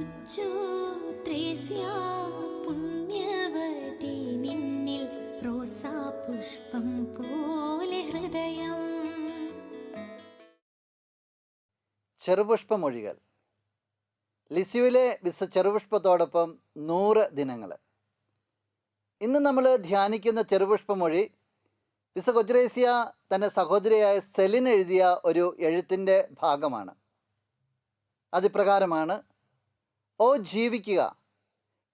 കൊച്ചു ത്രേസ്യ പുണ്യവതി നിന്നിൽ റോസാപുഷ്പം പോലെ ഹൃദയം. ചെറുപുഷ്പമൊഴികൾ. ലിസ്യുവിലെ ചെറുപുഷ്പത്തോടൊപ്പം 100 ദിനങ്ങൾ. ഇന്ന് നമ്മൾ ധ്യാനിക്കുന്ന ചെറുപുഷ്പമൊഴി കൊച്ചുത്രേസ്യ തൻ്റെ സഹോദരിയായ സെലിൻ എഴുതിയ ഒരു എഴുത്തിൻ്റെ ഭാഗമാണ്. അതിപ്രകാരമാണ്: ഓ ജീവിക്കുക,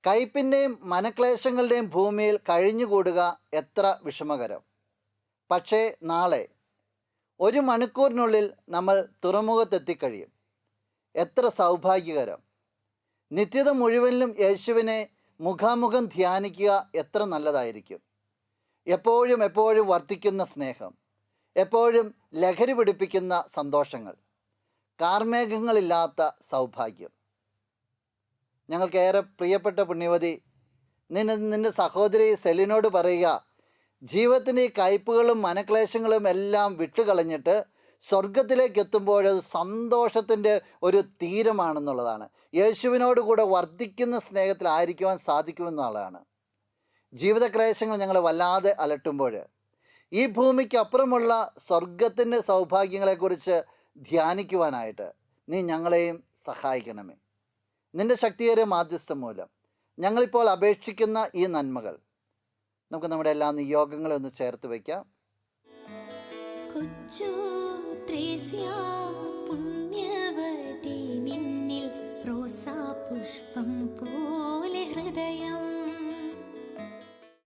കയ്പിൻ്റെയും മനക്ലേശങ്ങളുടെയും ഭൂമിയിൽ കഴിഞ്ഞുകൂടുക എത്ര വിഷമകരം. പക്ഷേ നാളെ 1 മണിക്കൂറിനുള്ളിൽ നമ്മൾ തുറമുഖത്തെത്തിക്കഴിയും. എത്ര സൗഭാഗ്യകരം. നിത്യത മുഴുവനിലും യേശുവിനെ മുഖാമുഖം ധ്യാനിക്കുക എത്ര നല്ലതായിരിക്കും. എപ്പോഴും വർദ്ധിക്കുന്ന സ്നേഹം, എപ്പോഴും ലഹരി പിടിപ്പിക്കുന്ന സന്തോഷങ്ങൾ, കാർമേഘങ്ങളില്ലാത്ത സൗഭാഗ്യം. ഞങ്ങൾക്കേറെ പ്രിയപ്പെട്ട പുണ്യവതി, നിന്റെ സഹോദരി സെലിനോട് പറയുക, ജീവിതത്തിൻ്റെ ഈ കയ്പുകളും മനക്ലേശങ്ങളും എല്ലാം വിട്ടുകളഞ്ഞിട്ട് സ്വർഗത്തിലേക്ക് എത്തുമ്പോൾ സന്തോഷത്തിൻ്റെ ഒരു തീരമാണെന്നുള്ളതാണ്. യേശുവിനോട് കൂടെ വർദ്ധിക്കുന്ന സ്നേഹത്തിലായിരിക്കുവാൻ സാധിക്കുമെന്നുള്ളതാണ്. ജീവിതക്ലേശങ്ങൾ ഞങ്ങളെ വല്ലാതെ അലട്ടുമ്പോൾ ഈ ഭൂമിക്ക് അപ്പുറമുള്ള സ്വർഗത്തിൻ്റെ സൗഭാഗ്യങ്ങളെക്കുറിച്ച് ധ്യാനിക്കുവാനായിട്ട് നീ ഞങ്ങളെയും സഹായിക്കണമേ. നിൻ്റെ ശക്തിയേറിയ മാധ്യസ്ഥം മൂലം ഞങ്ങളിപ്പോൾ അപേക്ഷിക്കുന്ന ഈ നന്മകൾ നമുക്ക് നമ്മുടെ എല്ലാ നിയോഗങ്ങളെ ഒന്ന് ചേർത്ത് വയ്ക്കാം. കൊച്ചു ത്രേസ്യ പുണ്യവതി നിന്നിൽ റോസാപുഷ്പം